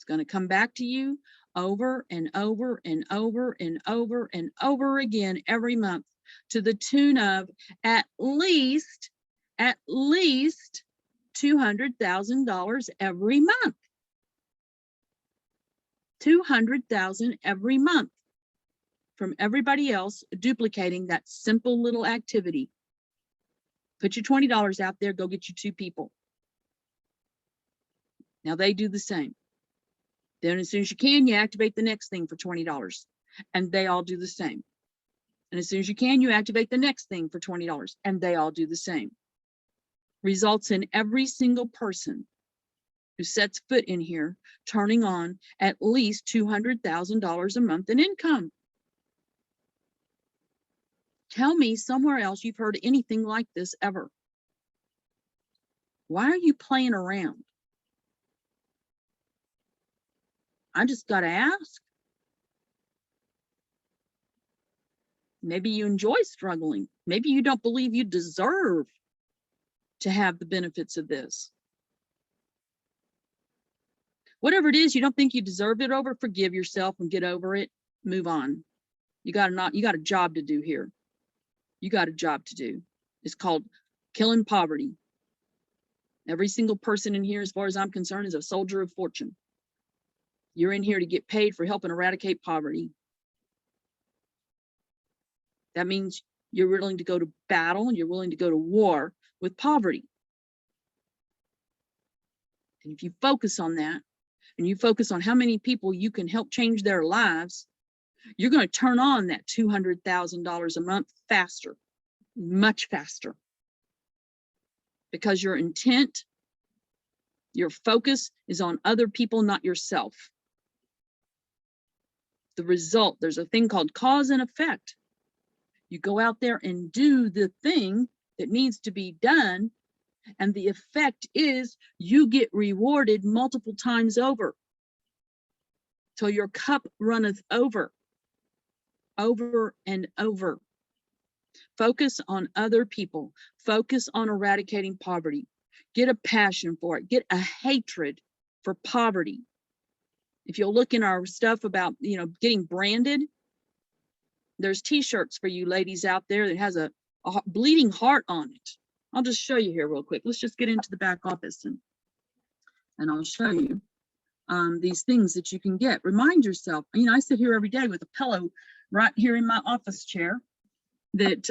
going to come back to you over and over and over and over and over again every month, to the tune of at least $200,000 every month. $200,000 every month from everybody else duplicating that simple little activity. Put your $20 out there, go get you 2 people. Now they do the same. Then as soon as you can, you activate the next thing for $20, and they all do the same. And as soon as you can, you activate the next thing for $20, and they all do the same. Results in every single person who sets foot in here turning on at least $200,000 a month in income. Tell me somewhere else you've heard anything like this ever. Why are you playing around? I just got to ask. Maybe you enjoy struggling. Maybe you don't believe you deserve to have the benefits of this. Whatever it is, you don't think you deserve it over, forgive yourself and get over it. Move on. You got a job to do here. You got a job to do. It's called killing poverty. Every single person in here, as far as I'm concerned, is a soldier of fortune. You're in here to get paid for helping eradicate poverty. That means you're willing to go to battle and you're willing to go to war with poverty. And if you focus on that, and you focus on how many people you can help change their lives, you're going to turn on that $200,000 a month faster, much faster, because your intent, your focus is on other people, not yourself. The result, there's a thing called cause and effect. You go out there and do the thing that needs to be done, and the effect is you get rewarded multiple times over till your cup runneth over and over. Focus on other people. Focus on eradicating poverty. Get a passion for it. Get a hatred for poverty. If you'll look in our stuff about, getting branded, there's t-shirts for you ladies out there that has a bleeding heart on it. I'll just show you here real quick. Let's just get into the back office and I'll show you these things that you can get. Remind yourself, I sit here every day with a pillow right here in my office chair that,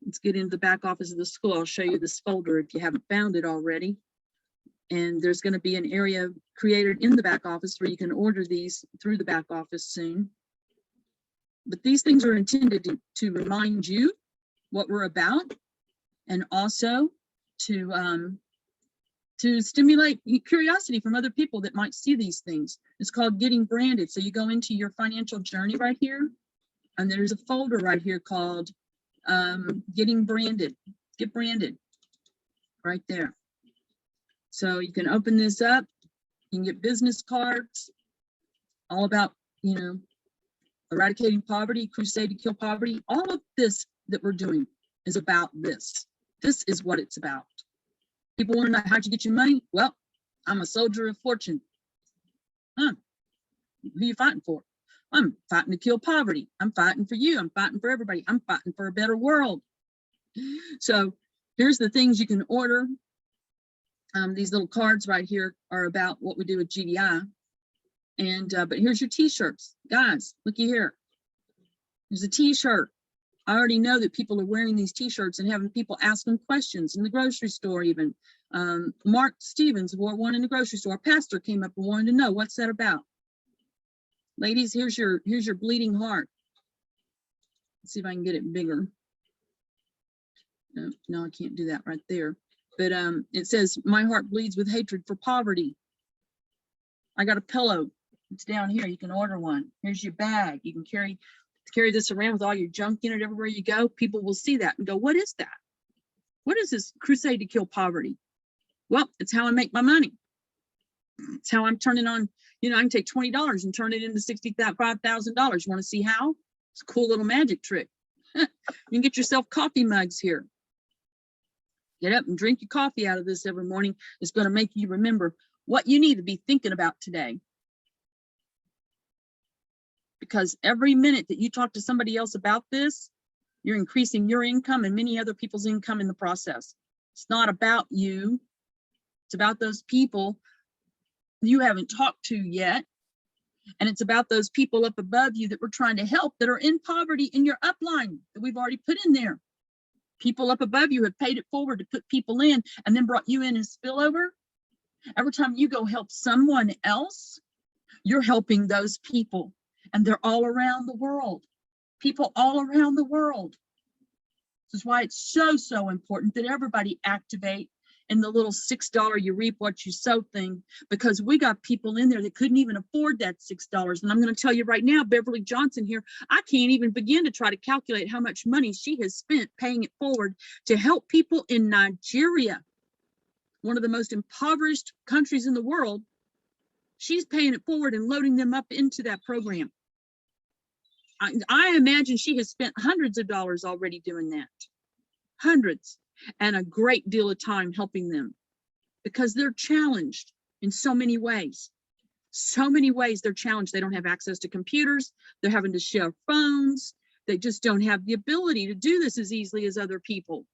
let's get into the back office of the school. I'll show you this folder if you haven't found it already. And there's going to be an area created in the back office where you can order these through the back office soon. But these things are intended to remind you what we're about, and also to stimulate curiosity from other people that might see these things. It's called getting branded. So you go into your financial journey right here, and there's a folder right here called getting branded. Get branded right there. So you can open this up. You can get business cards, all about, eradicating poverty, crusade to kill poverty. All of this that we're doing is about this. This is what it's about. People want to know how'd you get your money? Well, I'm a soldier of fortune. Who are you fighting for? I'm fighting to kill poverty. I'm fighting for you. I'm fighting for everybody. I'm fighting for a better world. So here's the things you can order. These little cards right here are about what we do with GDI. And but here's your t-shirts. Guys, looky here. There's a t-shirt. I already know that people are wearing these t-shirts and having people ask them questions in the grocery store even. Mark Stevens wore one in the grocery store. A pastor came up and wanted to know, what's that about? Ladies, here's your bleeding heart. Let's see if I can get it bigger. No, I can't do that right there. But it says, my heart bleeds with hatred for poverty. I got a pillow. It's down here. You can order one. Here's your bag. You can carry this around with all your junk in it everywhere you go. People will see that and go, what is that? What is this crusade to kill poverty? Well, it's how I make my money. It's how I'm turning on, I can take $20 and turn it into $65,000. You want to see how? It's a cool little magic trick. You can get yourself coffee mugs here. Get up and drink your coffee out of this every morning. It's going to make you remember what you need to be thinking about today. Because every minute that you talk to somebody else about this, you're increasing your income and many other people's income in the process. It's not about you. It's about those people you haven't talked to yet. And it's about those people up above you that we're trying to help that are in poverty in your upline that we've already put in there. People up above you have paid it forward to put people in and then brought you in as spillover. Every time you go help someone else, you're helping those people. And they're all around the world. People all around the world. This is why it's so important that everybody activate in the little $6 you reap what you sow thing, because we got people in there that couldn't even afford that $6. And I'm going to tell you right now, Beverly Johnson here, I can't even begin to try to calculate how much money she has spent paying it forward to help people in Nigeria, one of the most impoverished countries in the world. She's paying it forward and loading them up into that program. I imagine she has spent hundreds of dollars already doing that. Hundreds. And a great deal of time helping them because they're challenged in so many ways. So many ways they're challenged. They don't have access to computers. They're having to share phones. They just don't have the ability to do this as easily as other people.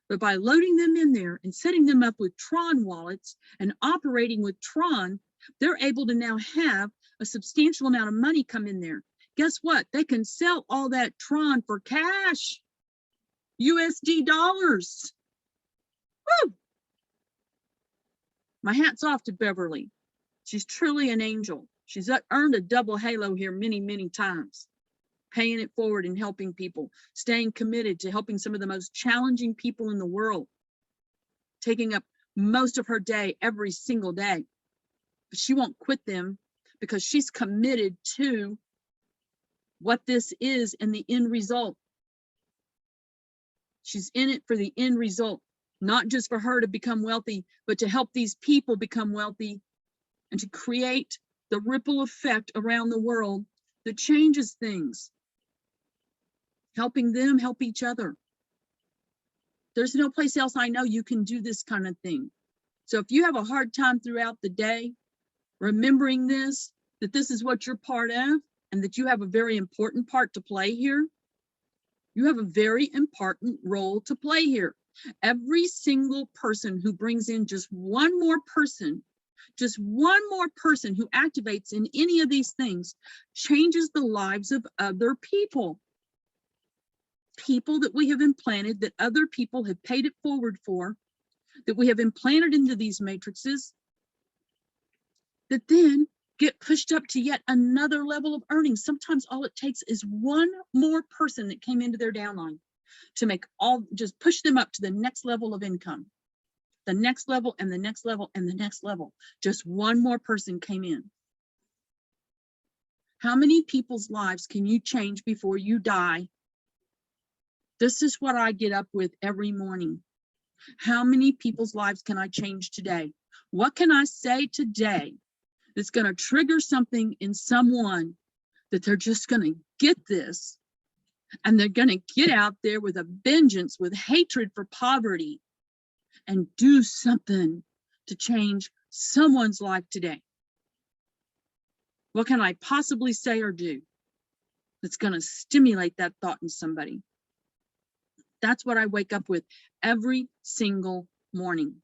But by loading them in there and setting them up with Tron wallets and operating with Tron, they're able to now have a substantial amount of money come in there. Guess what? They can sell all that Tron for cash, USD dollars. Woo! My hat's off to Beverly. She's truly an angel. She's earned a double halo here many times. paying it forward and helping people, staying committed to helping some of the most challenging people in the world, taking up most of her day every single day. But she won't quit them because she's committed to what this is and the end result. She's in it for the end result, not just for her to become wealthy, but to help these people become wealthy and to create the ripple effect around the world that changes things, helping them help each other. There's no place else I know you can do this kind of thing. So if you have a hard time throughout the day, remembering this, that this is what you're part of, and that you have a very important part to play here, you have a very important role to play here. Every single person who brings in just one more person who activates in any of these things changes the lives of other people. People that we have implanted, that other people have paid it forward for, that we have implanted into these matrices, that then get pushed up to yet another level of earnings. Sometimes all it takes is one more person that came into their downline to make just push them up to the next level of income, the next level and the next level and the next level. Just one more person came in. How many people's lives can you change before you die? This is what I get up with every morning. How many people's lives can I change today? What can I say today that's going to trigger something in someone that they're just going to get this, and they're going to get out there with a vengeance, with hatred for poverty, and do something to change someone's life today? What can I possibly say or do that's going to stimulate that thought in somebody? That's what I wake up with every single morning.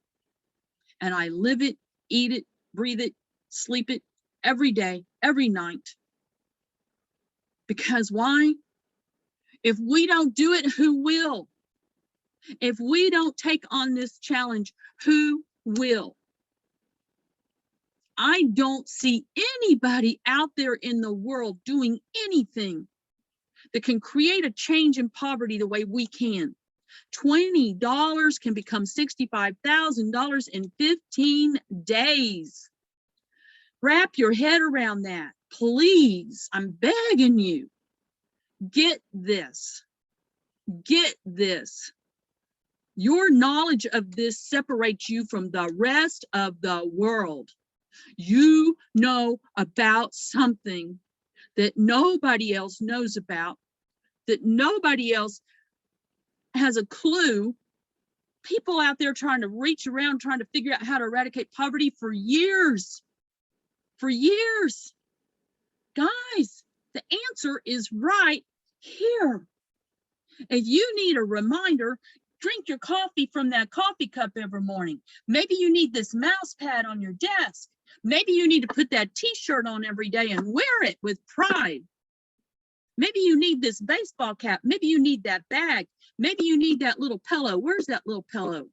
And I live it, eat it, breathe it, sleep it every day, every night. Because why? If we don't do it, who will? If we don't take on this challenge, who will? I don't see anybody out there in the world doing anything that can create a change in poverty the way we can. $20 can become $65,000 in 15 days. Wrap your head around that. Please, I'm begging you, get this. Get this. Your knowledge of this separates you from the rest of the world. You know about something that nobody else knows about, that nobody else has a clue. People out there trying to reach around, trying to figure out how to eradicate poverty for years. For years. Guys, the answer is right here. If you need a reminder, drink your coffee from that coffee cup every morning. Maybe you need this mouse pad on your desk. Maybe you need to put that t-shirt on every day and wear it with pride. Maybe you need this baseball cap. Maybe you need that bag. Maybe you need that little pillow. Where's that little pillow?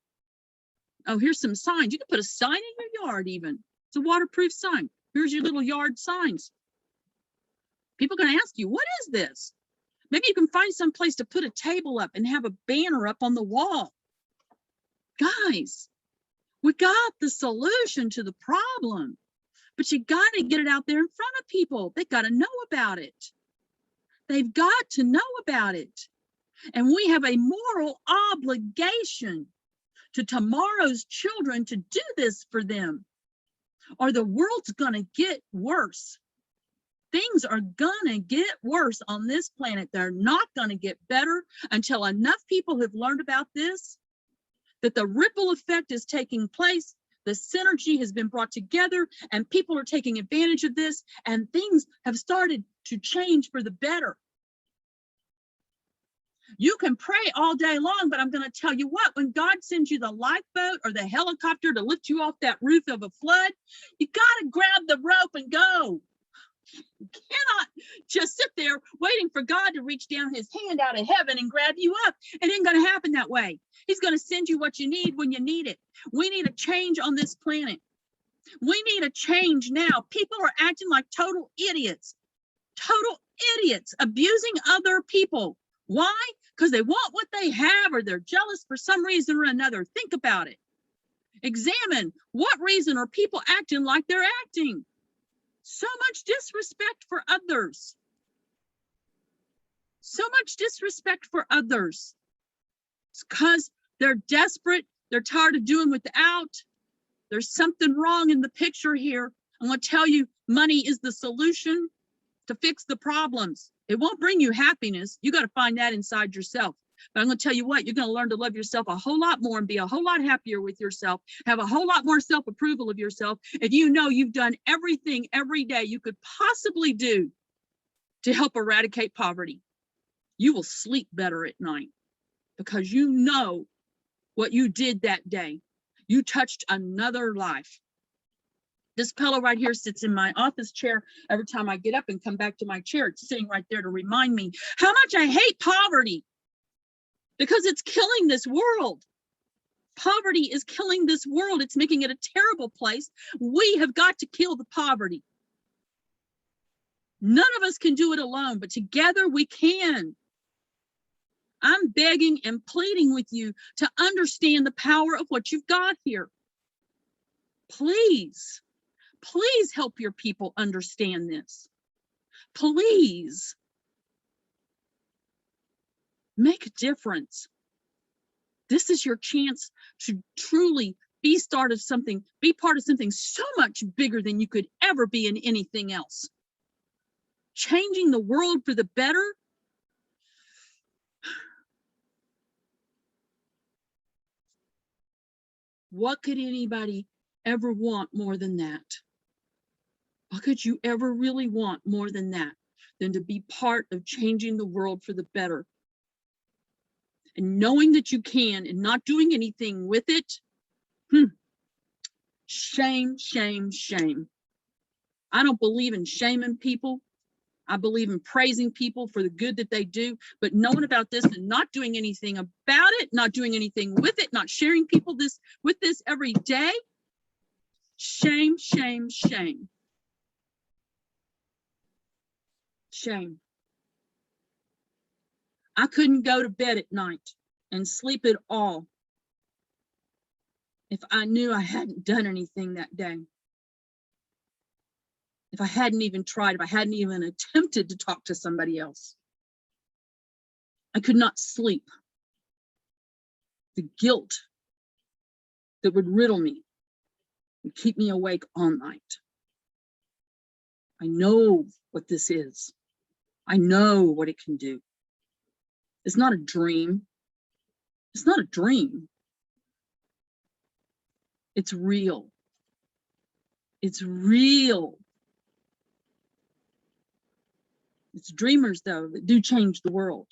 Oh, here's some signs. You can put a sign in your yard even. It's a waterproof sign. Here's your little yard signs. People are going to ask you, what is this? Maybe you can find some place to put a table up and have a banner up on the wall. Guys, we got the solution to the problem, but you got to get it out there in front of people. They got to know about it. They've got to know about it. And we have a moral obligation to tomorrow's children to do this for them, or the world's going to get worse. Things are going to get worse on this planet. They're not going to get better until enough people have learned about this, that the ripple effect is taking place, the synergy has been brought together, and people are taking advantage of this, and things have started to change for the better. You can pray all day long, but I'm going to tell you what, when God sends you the lifeboat or the helicopter to lift you off that roof of a flood, you got to grab the rope and go. You cannot just sit there waiting for God to reach down his hand out of heaven and grab you up. It ain't going to happen that way. He's going to send you what you need when you need it. We need a change on this planet. We need a change now. People are acting like total idiots. Total Idiots abusing other people. Why? Because they want what they have, or they're jealous for some reason or another. Think about it. Examine what reason are people acting like they're acting. So much disrespect for others. So much disrespect for others. It's because they're desperate. They're tired of doing without. There's something wrong in the picture here. I'm going to tell you, money is the solution to fix the problems. It won't bring you happiness. You got to find that inside yourself. But I'm going to tell you what, you're going to learn to love yourself a whole lot more and be a whole lot happier with yourself, have a whole lot more self-approval of yourself if you know you've done everything every day you could possibly do to help eradicate poverty. You will sleep better at night because you know what you did that day. You touched another life. This pillow right here sits in my office chair. Every time I get up and come back to my chair, it's sitting right there to remind me how much I hate poverty, because it's killing this world. Poverty is killing this world. It's making it a terrible place. We have got to kill the poverty. None of us can do it alone, but together we can. I'm begging and pleading with you to understand the power of what you've got here. Please, please help your people understand this. Please make a difference. This is your chance to truly be part of something so much bigger than you could ever be in anything else. Changing the world for the better. What could anybody ever want more than that? What could you ever really want more than that? Than to be part of changing the world for the better. And knowing that you can and not doing anything with it, shame, shame, shame. I don't believe in shaming people. I believe in praising people for the good that they do, but knowing about this and not doing anything about it, not doing anything with it, not sharing people with this every day, shame, shame, shame. Shame. I couldn't go to bed at night and sleep at all if I knew I hadn't done anything that day. If I hadn't even tried, if I hadn't even attempted to talk to somebody else. I could not sleep. The guilt that would riddle me would keep me awake all night. I know what this is. I know what it can do. It's not a dream. It's not a dream. It's real. It's real. It's dreamers, though, that do change the world.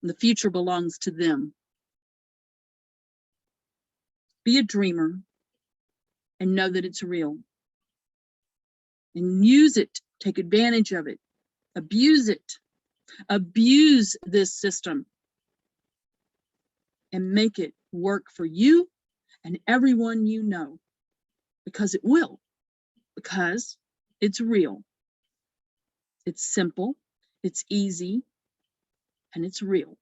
And the future belongs to them. Be a dreamer and know that it's real. And use it. Take advantage of it. Abuse it. Abuse this system. And make it work for you and everyone you know. Because it will. Because it's real. It's simple, it's easy, and it's real.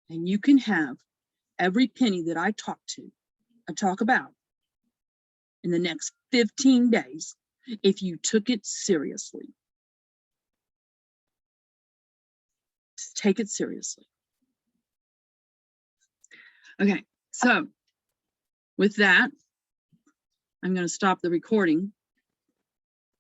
And you can have every penny that I talk about in the next 15 days if you took it seriously. Just take it seriously. Okay, so with that, I'm going to stop the recording.